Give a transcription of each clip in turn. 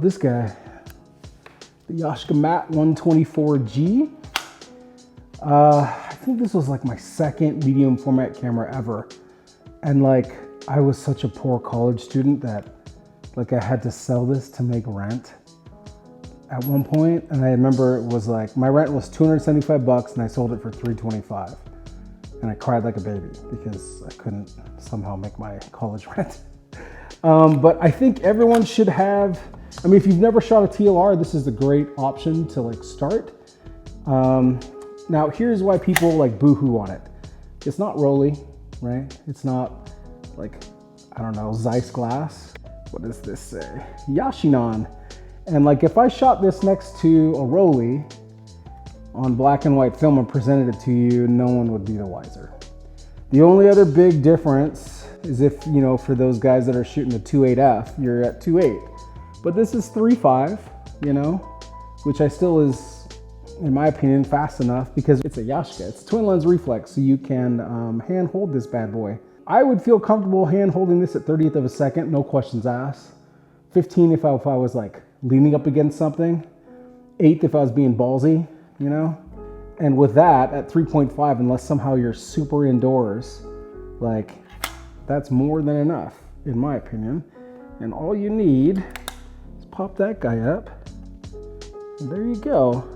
about this guy? The Yashica Mat 124G. I think this was like my second medium format camera ever. And like, I was such a poor college student that like I had to sell this to make rent at one point. And I remember it was like, my rent was $275 and I sold it for $325. And I cried like a baby because I couldn't somehow make my college rent. But I think everyone should have, I mean, if you've never shot a TLR, this is a great option to like start. Now here's why people like boohoo on it. It's not Rollie, right? It's not like, I don't know, Zeiss glass. What does this say? Yashinon. And like if I shot this next to a Rollie on black and white film and presented it to you, no one would be the wiser. The only other big difference is if, you know, for those guys that are shooting a 2.8F, you're at 2.8. But this is 3.5, you know, which I still is, in my opinion, fast enough because it's a Yashica. It's a twin lens reflex, so you can hand hold this bad boy. I would feel comfortable hand holding this at 30th of a second, no questions asked. 15 if I was like leaning up against something. 8 if I was being ballsy, you know? And with that, at 3.5, unless somehow you're super indoors, like that's more than enough, in my opinion. And all you need is pop that guy up. And there you go.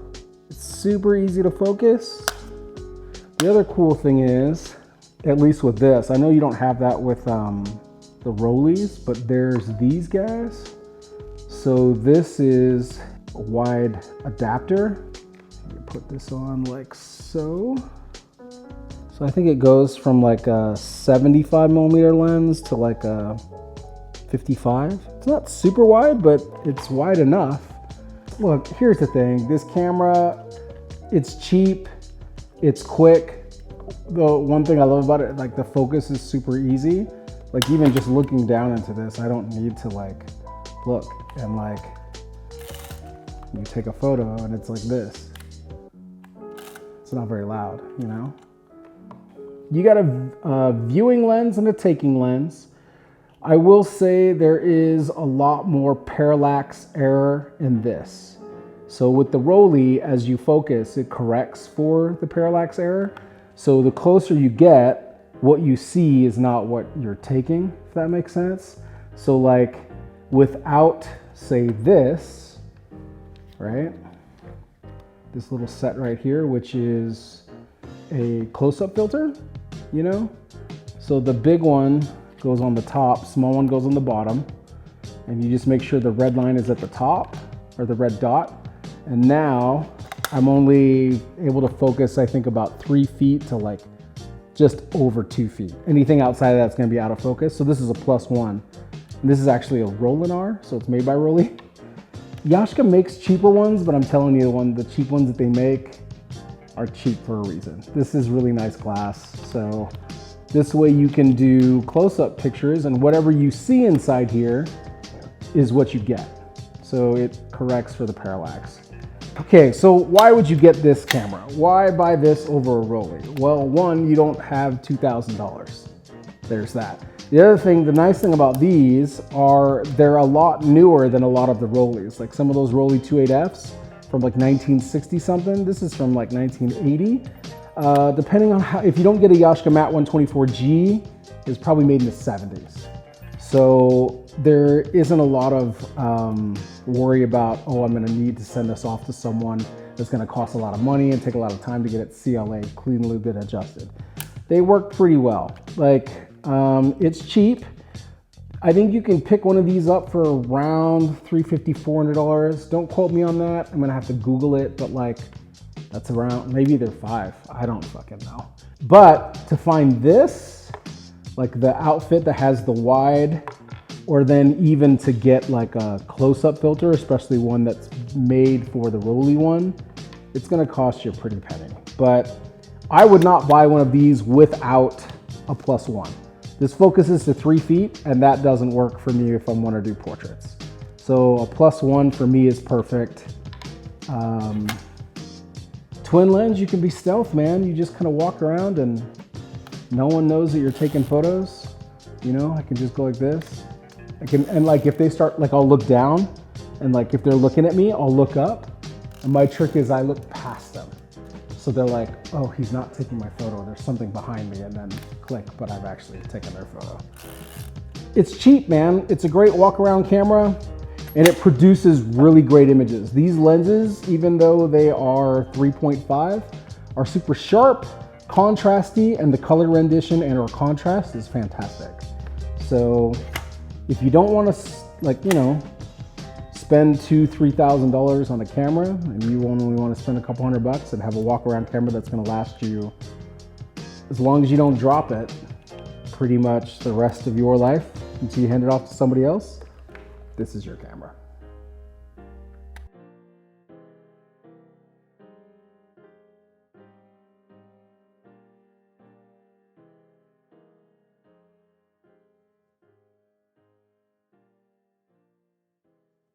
It's super easy to focus. The other cool thing is, at least with this, I know you don't have that with the Rollies, but there's these guys. So this is a wide adapter. You put this on like so. So I think it goes from like a 75 millimeter lens to like a 55. It's not super wide, but it's wide enough. Look, here's the thing. This camera, it's cheap, it's quick. The one thing I love about it, like the focus is super easy. Like even just looking down into this, I don't need to like look and like, you take a photo and it's like this. It's not very loud, you know? You got a viewing lens and a taking lens. I will say there is a lot more parallax error in this. So with the Rollie, as you focus, it corrects for the parallax error. So the closer you get, what you see is not what you're taking, if that makes sense. So like without, say this, right? This little set right here, which is a close-up filter, you know? So the big one goes on the top, small one goes on the bottom, and you just make sure the red line is at the top, or the red dot. And now I'm only able to focus, I think, about 3 feet to like just over 2 feet. Anything outside of that's gonna be out of focus. So this is a +1. And this is actually a Rollinar, so it's made by Rollie. Yashica makes cheaper ones, but I'm telling you, the cheap ones that they make are cheap for a reason. This is really nice glass. So this way you can do close-up pictures and whatever you see inside here is what you get. So it corrects for the parallax. Okay, so why would you get this camera? Why buy this over a Rollie? Well, one, you don't have $2,000. There's that. The other thing, the nice thing about these are they're a lot newer than a lot of the Rollies. Like some of those Rollie 2.8Fs from like 1960 something. This is from like 1980. Depending on how, if you don't get a Yashica Mat 124G, it's probably made in the 70s. So there isn't a lot of worry about, oh, I'm gonna need to send this off to someone that's gonna cost a lot of money and take a lot of time to get it CLA, clean, lubed, and adjusted. They work pretty well. Like, it's cheap. I think you can pick one of these up for around $350, $400. Don't quote me on that. I'm gonna have to Google it, but like, that's around, maybe they're $5. I don't fucking know. But to find this, like the outfit that has the wide, or then even to get like a close-up filter, especially one that's made for the Rollie one, it's gonna cost you a pretty penny. But I would not buy one of these without a +1. This focuses to 3 feet, and that doesn't work for me if I want to do portraits. So a +1 for me is perfect. Twin lens, you can be stealth, man. You just kind of walk around and no one knows that you're taking photos. You know, I can just go like this. And like if they start, like I'll look down And like if they're looking at me, I'll look up. And my trick is I look past them. So they're like, oh, he's not taking my photo. There's something behind me, and then click, but I've actually taken their photo. It's cheap, man. It's a great walk around camera, and it produces really great images. These lenses, even though they are 3.5, are super sharp, contrasty, and the color rendition and or contrast is fantastic. So if you don't want to, like, you know, spend $2,000–$3,000 on a camera, and you only want to spend a couple $100 and have a walk around camera that's going to last you, as long as you don't drop it, pretty much the rest of your life until you hand it off to somebody else, this is your camera.